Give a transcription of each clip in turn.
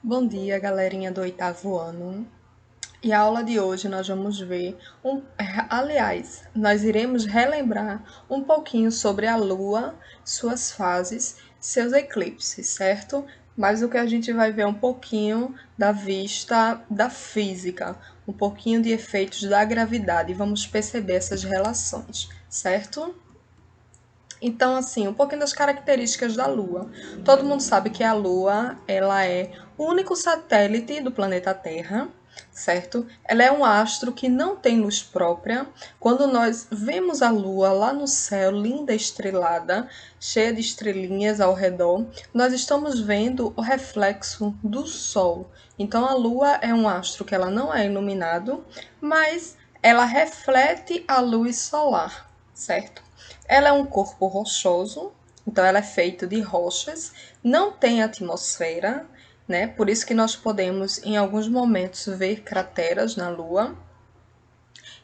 Bom dia, galerinha do oitavo ano. E a aula de hoje nós vamos ver nós iremos relembrar um pouquinho sobre a Lua, suas fases, seus eclipses, certo? Mas o que a gente vai ver é um pouquinho da vista da física, um pouquinho de efeitos da gravidade e vamos perceber essas relações, certo? Então, assim, um pouquinho das características da Lua. Todo mundo sabe que a Lua, ela é o único satélite do planeta Terra, certo? Ela é um astro que não tem luz própria. Quando nós vemos a Lua lá no céu, linda, estrelada, cheia de estrelinhas ao redor, nós estamos vendo o reflexo do Sol. Então, a Lua é um astro que ela não é iluminado, mas ela reflete a luz solar, certo? Ela é um corpo rochoso, então ela é feita de rochas, não tem atmosfera, né? Por isso que nós podemos, em alguns momentos, ver crateras na Lua.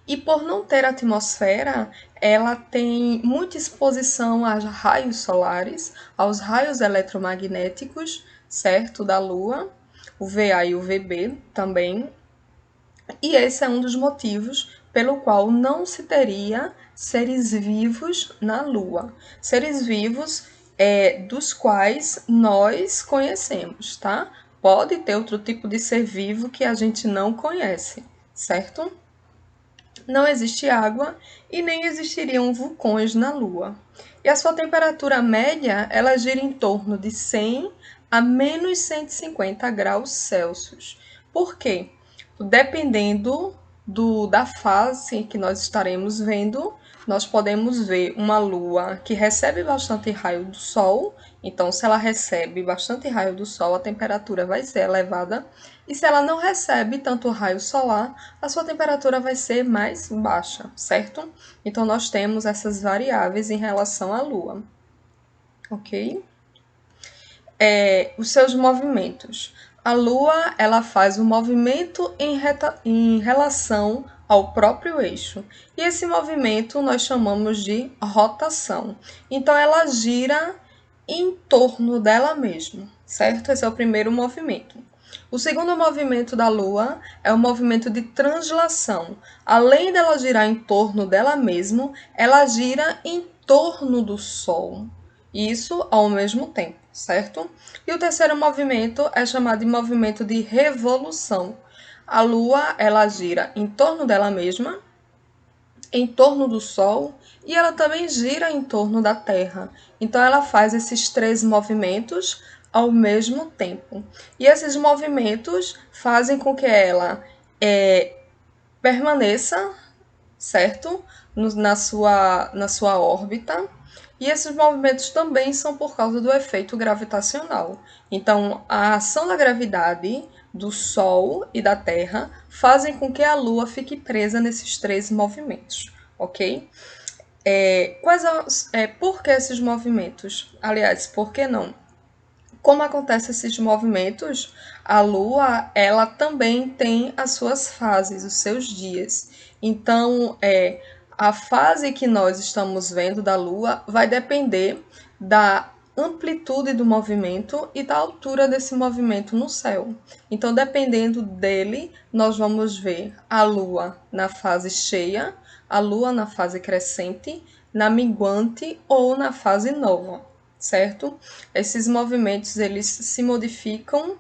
E por não ter atmosfera, ela tem muita exposição a raios solares, aos raios eletromagnéticos, certo? Da Lua, o VA e o VB também. E esse é um dos motivos pelo qual não se teria seres vivos na Lua. Seres vivos dos quais nós conhecemos, tá? Pode ter outro tipo de ser vivo que a gente não conhece, certo? Não existe água e nem existiriam vulcões na Lua. E a sua temperatura média, ela gira em torno de 100 a menos 150 graus Celsius. Por quê? Dependendo da fase que nós estaremos vendo, nós podemos ver uma lua que recebe bastante raio do sol. Então, se ela recebe bastante raio do sol, a temperatura vai ser elevada. E se ela não recebe tanto raio solar, a sua temperatura vai ser mais baixa, certo? Então, nós temos essas variáveis em relação à lua, ok? Os seus movimentos. A Lua, ela faz um movimento em relação ao próprio eixo. E esse movimento nós chamamos de rotação. Então, ela gira em torno dela mesma, certo? Esse é o primeiro movimento. O segundo movimento da Lua é o movimento de translação. Além dela girar em torno dela mesma, ela gira em torno do Sol. Isso ao mesmo tempo, certo? E o terceiro movimento é chamado de movimento de revolução. A Lua, ela gira em torno dela mesma, em torno do Sol e ela também gira em torno da Terra. Então ela faz esses três movimentos ao mesmo tempo. E esses movimentos fazem com que ela permaneça, certo? Na sua órbita. E esses movimentos também são por causa do efeito gravitacional. Então, a ação da gravidade do Sol e da Terra fazem com que a Lua fique presa nesses três movimentos, ok? Por que esses movimentos? Aliás, por que não? Como acontecem esses movimentos, a Lua, ela também tem as suas fases, os seus dias. Então, a fase que nós estamos vendo da Lua vai depender da amplitude do movimento e da altura desse movimento no céu. Então, dependendo dele, nós vamos ver a Lua na fase cheia, a Lua na fase crescente, na minguante ou na fase nova, certo? Esses movimentos eles se modificam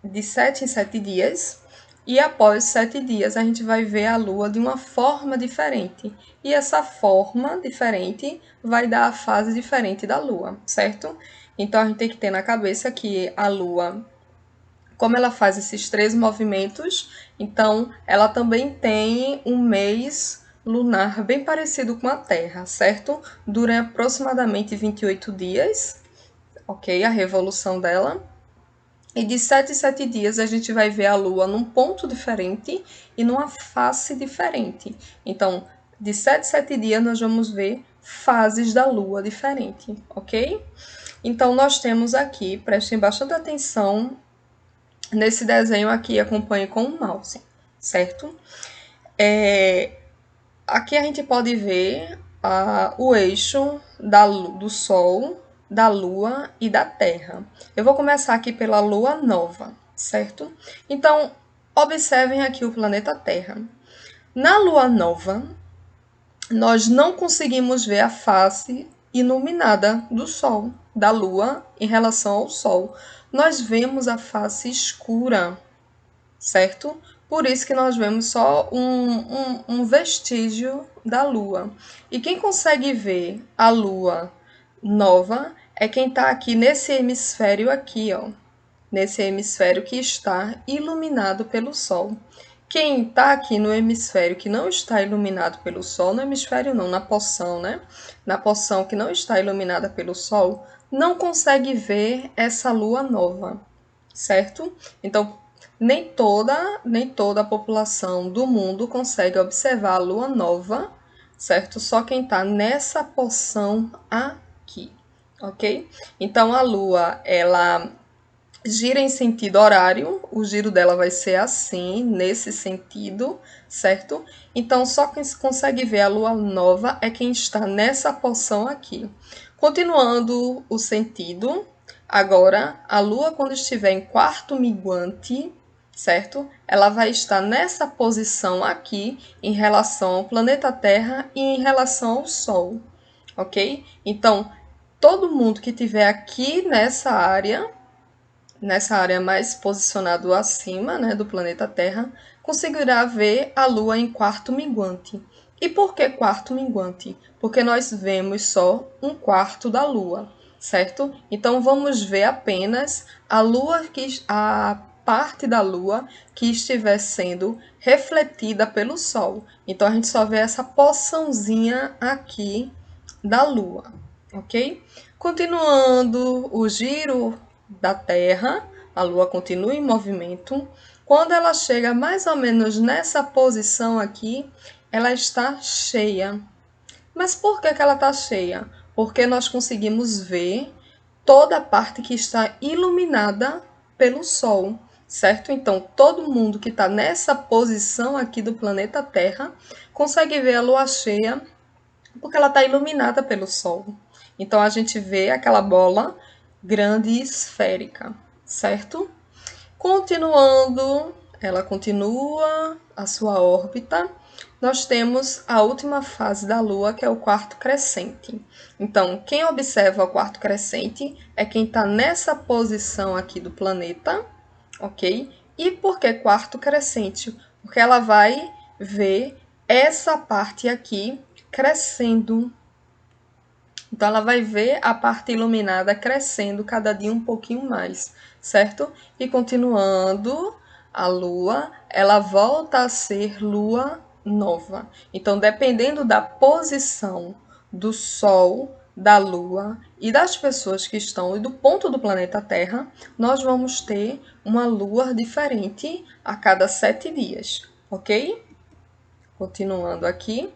de 7 em 7 dias e após 7 dias a gente vai ver a Lua de uma forma diferente. E essa forma diferente vai dar a fase diferente da Lua, certo? Então a gente tem que ter na cabeça que a Lua, como ela faz esses três movimentos, então ela também tem um mês lunar bem parecido com a Terra, certo? Dura aproximadamente 28 dias, ok? A revolução dela. E de 7 em 7 dias a gente vai ver a Lua num ponto diferente e numa face diferente. Então, de 7 em 7 dias nós vamos ver fases da Lua diferente, ok? Então, nós temos aqui, prestem bastante atenção nesse desenho aqui, acompanhe com o mouse, certo? Aqui a gente pode ver o eixo do Sol, da Lua e da Terra. Eu vou começar aqui pela Lua nova, certo? Então, observem aqui o planeta Terra. Na Lua nova, nós não conseguimos ver a face iluminada do Sol, da Lua em relação ao Sol. Nós vemos a face escura, certo? Por isso que nós vemos só um vestígio da Lua. E quem consegue ver a Lua nova é quem está aqui nesse hemisfério aqui, ó. Nesse hemisfério que está iluminado pelo Sol. Quem está aqui no hemisfério que não está iluminado pelo Sol, no hemisfério não, na porção, né? Na porção que não está iluminada pelo Sol, não consegue ver essa Lua nova, certo? Então, nem toda a população do mundo consegue observar a Lua nova, certo? Só quem está nessa porção aqui, ok? Então, a Lua, ela gira em sentido horário, o giro dela vai ser assim, nesse sentido, certo? Então, só quem consegue ver a Lua nova é quem está nessa porção aqui. Continuando o sentido, agora, a Lua, quando estiver em quarto minguante, certo? Ela vai estar nessa posição aqui em relação ao planeta Terra e em relação ao Sol, ok? Então, todo mundo que estiver aqui nessa área mais posicionado acima, né, do planeta Terra, conseguirá ver a Lua em quarto minguante. E por que quarto minguante? Porque nós vemos só um quarto da Lua, certo? Então vamos ver apenas a parte da Lua que estiver sendo refletida pelo Sol. Então a gente só vê essa porçãozinha aqui da Lua, ok? Continuando o giro da Terra, a Lua continua em movimento. Quando ela chega mais ou menos nessa posição aqui, ela está cheia. Mas por que ela está cheia? Porque nós conseguimos ver toda a parte que está iluminada pelo Sol, certo? Então, todo mundo que está nessa posição aqui do planeta Terra consegue ver a Lua cheia porque ela está iluminada pelo Sol. Então, a gente vê aquela bola grande e esférica, certo? Continuando, ela continua a sua órbita. Nós temos a última fase da Lua, que é o quarto crescente. Então, quem observa o quarto crescente é quem está nessa posição aqui do planeta, ok? E por que quarto crescente? Porque ela vai ver essa parte aqui crescendo. Então, ela vai ver a parte iluminada crescendo cada dia um pouquinho mais, certo? E continuando, a Lua, ela volta a ser Lua nova. Então, dependendo da posição do Sol, da Lua e das pessoas que estão e do ponto do planeta Terra, nós vamos ter uma Lua diferente a cada 7 dias, ok? Continuando aqui.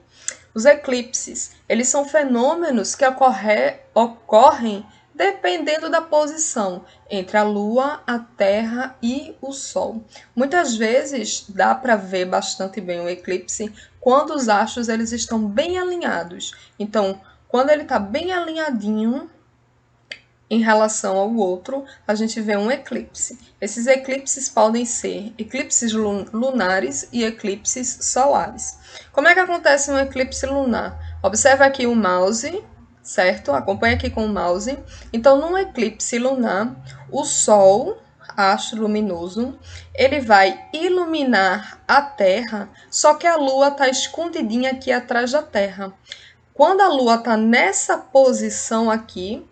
Os eclipses, eles são fenômenos que ocorrem dependendo da posição entre a Lua, a Terra e o Sol. Muitas vezes dá para ver bastante bem o eclipse quando os astros eles estão bem alinhados. Então, quando ele está bem alinhadinho em relação ao outro, a gente vê um eclipse. Esses eclipses podem ser eclipses lunares e eclipses solares. Como é que acontece um eclipse lunar? Observe aqui o mouse, certo? Acompanhe aqui com o mouse. Então, num eclipse lunar, o Sol, astro luminoso, ele vai iluminar a Terra, só que a Lua está escondidinha aqui atrás da Terra. Quando a Lua está nessa posição aqui,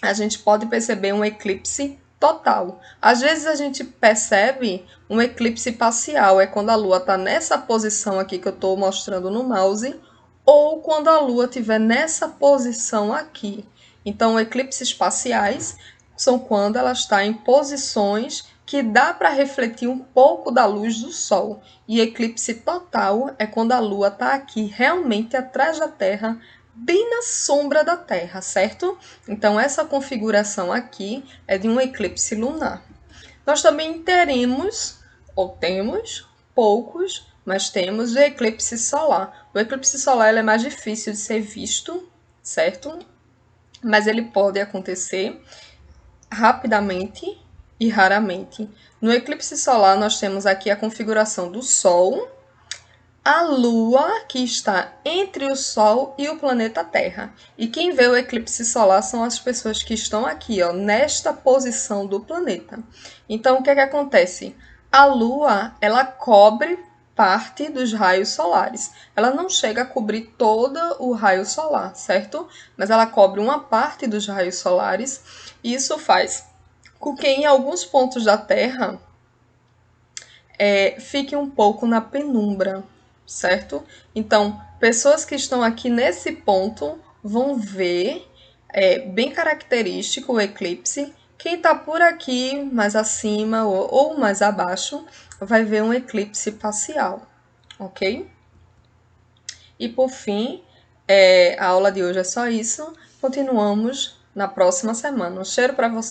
a gente pode perceber um eclipse total. Às vezes a gente percebe um eclipse parcial, é quando a Lua está nessa posição aqui que eu estou mostrando no mouse, ou quando a Lua estiver nessa posição aqui. Então, eclipses parciais são quando ela está em posições que dá para refletir um pouco da luz do Sol. E eclipse total é quando a Lua está aqui realmente atrás da Terra, bem na sombra da Terra, certo? Então, essa configuração aqui é de um eclipse lunar. Nós também teremos, ou temos, poucos, mas temos o eclipse solar. O eclipse solar é mais difícil de ser visto, certo? mas ele pode acontecer rapidamente e raramente. No eclipse solar, nós temos aqui a configuração do Sol, a Lua, que está entre o Sol e o planeta Terra. E quem vê o eclipse solar são as pessoas que estão aqui, ó, nesta posição do planeta. Então, o que é que acontece? A Lua, ela cobre parte dos raios solares. Ela não chega a cobrir todo o raio solar, certo? Mas ela cobre uma parte dos raios solares. E isso faz com que em alguns pontos da Terra fique um pouco na penumbra, certo? Então, pessoas que estão aqui nesse ponto vão ver, bem característico o eclipse. Quem está por aqui, mais acima ou mais abaixo, vai ver um eclipse parcial, ok? E por fim, a aula de hoje é só isso. Continuamos na próxima semana. Um cheiro para você.